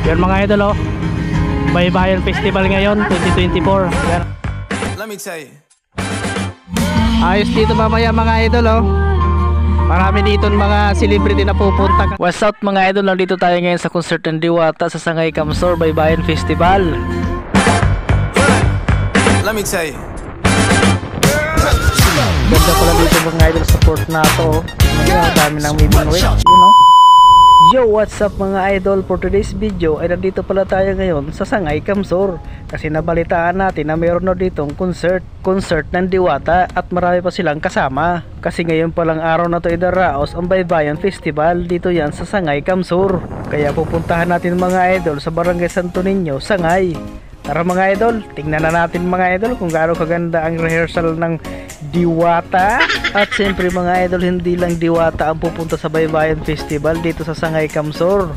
Yan mga idol, oh. Baybayin Festival ngayon 2024. Yan. Let me tell you. Ayos dito mamaya mga idol, oh. Marami dito mga celebrity na pupunta. What's up mga idol, nandito tayo ngayon sa concert ng Diwata sa Sangay Kamsor Baybayin Festival. Let me tell you. Ganda pala dito mga idol, support na to. Ang dami ng moving weight, you know. Yo, what's up mga idol? For today's video ay nandito pala tayo ngayon sa Sangay Kamsor kasi nabalitaan natin na mayroon na ditong concert ng Diwata at marami pa silang kasama kasi ngayon palang araw na to idaraos ang Baybayin Festival dito yan sa Sangay Kamsor. Kaya pupuntahan natin mga idol sa Barangay Santo Niño, Sangay. Tara mga idol, tingnan na natin mga idol kung gaano kaganda ang rehearsal ng Diwata. At siyempre mga idol, hindi lang Diwata ang pupunta sa Baybayin Festival dito sa Sangay Kamsor.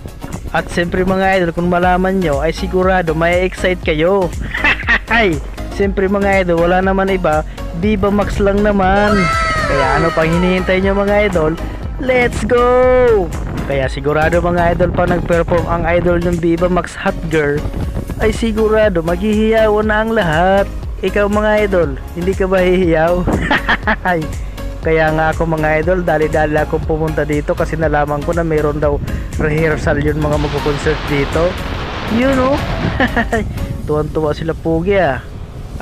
At siyempre mga idol, kung malaman nyo ay sigurado may excite kayo. Siyempre mga idol, wala naman iba, Viva Max lang naman. Kaya ano pang hinihintay nyo mga idol? Let's go! Kaya sigurado mga idol, pa nag-perform ang idol ng Viva Max Hot Girl ay sigurado maghihiyawan na ang lahat. Ikaw mga idol, hindi ka ba hihiyaw? Kaya nga ako mga idol, dali-dali akong pumunta dito kasi nalaman ko na mayroon daw rehearsal yun mga magko-concert dito. You know? Tuwan-tuwa sila pugi ah.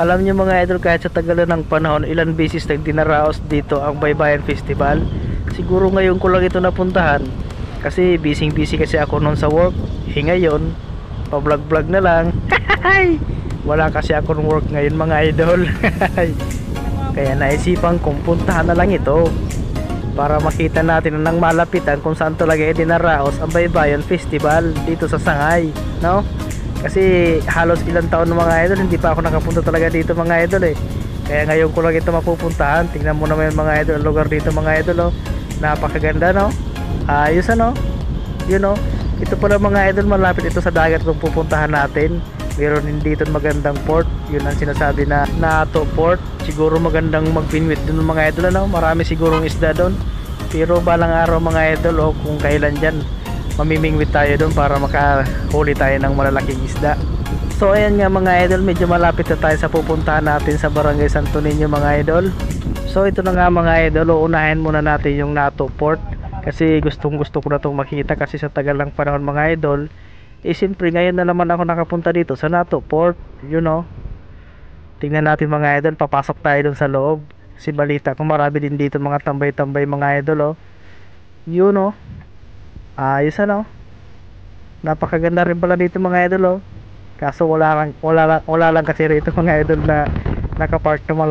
Alam nyo mga idol, kahit sa tagalan ng panahon, ilan beses nang dinaraos dito ang Baybayin Festival. Siguro ngayon ko lang ito napuntahan kasi busy kasi ako noon sa work. Ngayon pa-vlog na lang. Wala kasi ako ng work ngayon mga idol. Kaya naisipan kong puntahan na lang ito para makita natin nang malapitan kung saan talaga dinaraos ang Baybayin Festival dito sa Sangay, no? Kasi halos ilang taon na mga idol hindi pa ako nakapunta talaga dito mga idol eh. Kaya ngayon ko lang ito mapupuntahan. Tingnan mo naman mga idol, ang lugar dito mga idol, oh. Napakaganda, no? Ayos ano? You know, ito pala mga idol, malapit ito sa dagat kung pupuntahan natin. Meron din dito magandang port, yun ang sinasabi na NATO port. Siguro magandang magpinwit dun mga idol, ano? Marami sigurong isda doon. Pero balang araw mga idol, oh, kung kailan dyan mamimingwit tayo doon para makahuli tayo ng malalaking isda. So ayan nga mga idol, medyo malapit na tayo sa pupuntahan natin sa Barangay Santo Niño mga idol. So ito na nga mga idol, unahin muna natin yung NATO port kasi gustong gusto ko na itong makita kasi sa tagal ng panahon mga idol siyempre ngayon na naman ako nakapunta dito sa NATO port, you know. Tingnan natin mga idol, papasok tayo dun sa loob si balita kung marami din dito mga tambay-tambay mga idol, oh. You know, ayos ano, napakaganda rin pala dito mga idol, oh. Kaso wala lang kasi rito mga idol na nakapark na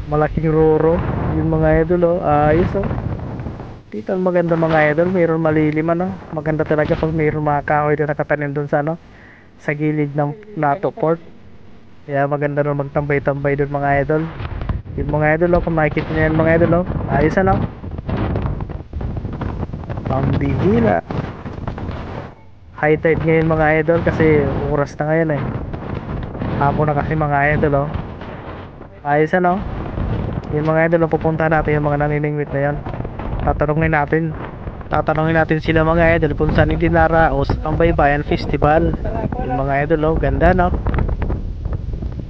malaking roro yung mga idol, oh. Ayos oh. Dito ang maganda mga idol, mayroon malilim ano. Maganda talaga pag mayroon mga kahoy na nakatanim doon sa sa gilid ng NATO port. Kaya maganda rin magtambay-tambay doon mga idol. Yung mga idol, oh, kung makikita niyo yan mga idol, oh. Ayos ano. Pambihira. High tide ngayon mga idol kasi oras na ngayon eh. Hapon na kasi mga idol, oh. Ayos ano. Yung mga idol, oh, pupunta natin yung mga naniningwit na yan. Tatanungin natin sila mga idol kung saan dinaraos ang Baybayin Festival. Yung mga idol, oh, ganda no?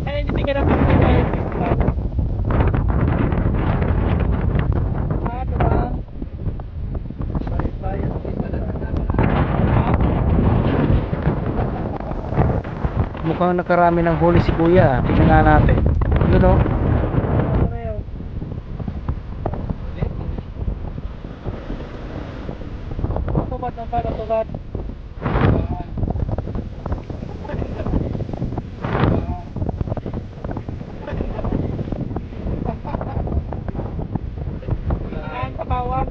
Ay, hindi ka na Baybayin Festival. Baybayin Festival. Mukhang nakarami ng huli si kuya. Tingnan nga natin. Yun no? Tugat. Ang pakawang.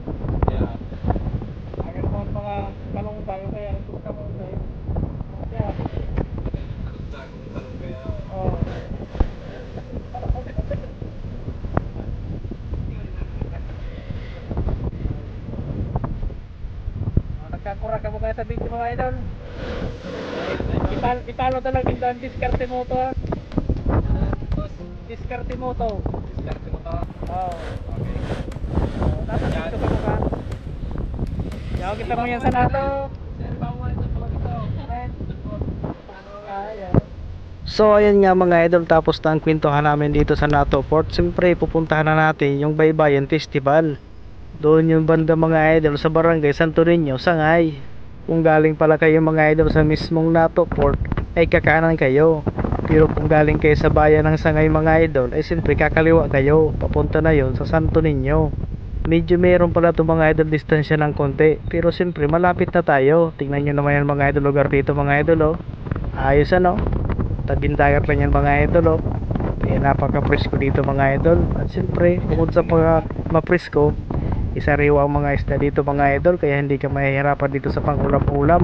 Yeah. Agar mo mga talong-talong kaya suka mo tayo. Yeah. Talong kaya. Oh. Nagkakura ka mo kaya sa video mga idol. Ipalo talaga yung doon, diskarte mo to. Diskarte mo to. Oo. Okay. Nasa dito ka mo ka. Yaw kita mo yan sa nato. So ayan nga mga idol, tapos na ang kwentuhan namin dito sa Nato Port. Siyempre pupuntahan na natin yung Baybayin Festival. Doon yung banda mga idol sa Barangay Santo Niño, Sangay. Kung galing pala kayo mga idol sa mismong Nato Port, ay kakanan kayo. Pero kung galing kayo sa bayan ng Sangay mga idol, ay siyempre kakaliwa kayo. Papunta na yon sa Santo Niño. Medyo meron pala itong mga idol distansya ng konti, pero siyempre malapit na tayo. Tingnan nyo naman yan mga idol, lugar dito mga idol, oh. Ayos ano, tabing dagat lang yan mga idol, oh. Kaya napaka-presko dito mga idol. At siyempre bukod sa ma-presko, isariwa ang mga isda dito mga idol, kaya hindi ka mahihirapan dito sa pangulam-ulam.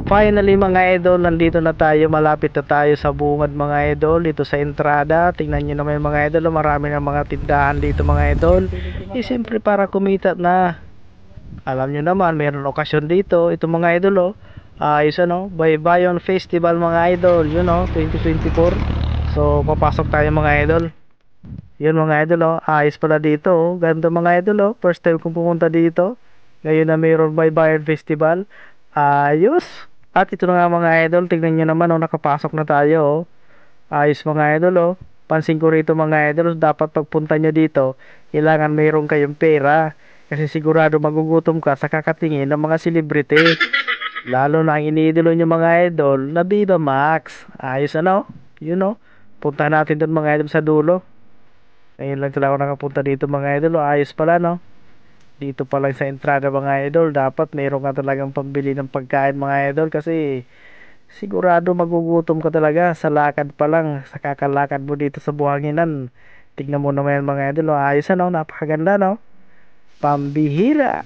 Finally mga idol, nandito na tayo, malapit na tayo sa bungad mga idol, dito sa entrada. Tingnan nyo naman mga idol, marami na mga tindahan dito mga idol. Siyempre para kumita na. Alam nyo naman, mayroon okasyon dito, ito mga idol, oh. Ayos ano, Baybayin Festival mga idol, yun oh, 2024. So papasok tayo mga idol. Yun mga idol, oh. Ayos pala dito, oh. Ganda mga idol, oh. First time kong pumunta dito. Ngayon na mayroon Baybayin Festival. Ayos. At ito na nga mga idol, tignan nyo naman, oh, nakapasok na tayo, oh. Ayos mga idol, oh. Pansin ko rito mga idol, dapat pagpunta nyo dito, kailangan mayroon kayong pera. Kasi sigurado magugutom ka sa kakatingin ng mga celebrity. Lalo na ang iniidolo nyo mga idol na Viva Max. Ayos ano? You know? Punta natin doon mga idol sa dulo. Ngayon lang talaga ako nakapunta dito mga idol, oh. Ayos pala no? Dito pa lang sa entrada mga idol, dapat mayroon ka talagang pambili ng pagkain mga idol, kasi sigurado magugutom ka talaga sa lakad pa lang, sa kakalakad mo dito sa buhanginan. Tignan mo naman yan mga idol, oh. Ayos ano, napakaganda no, pambihira.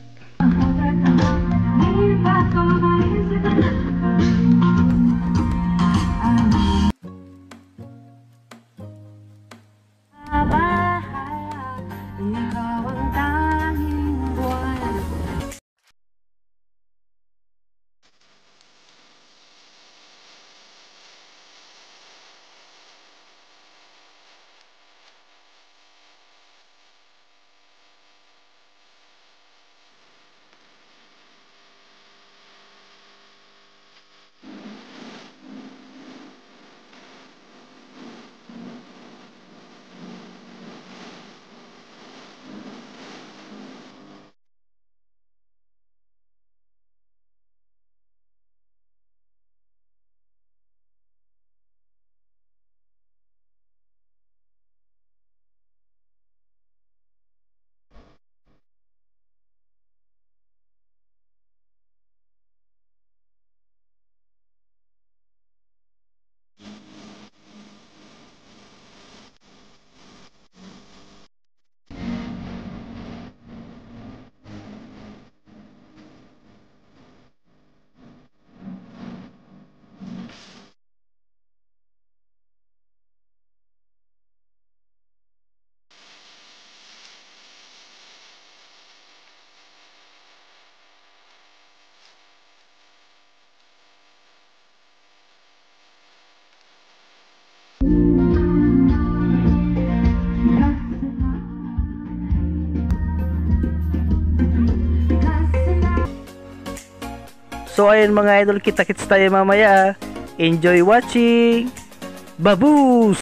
So ayun mga idol, kita-kits tayo mamaya. Enjoy watching. Baboos!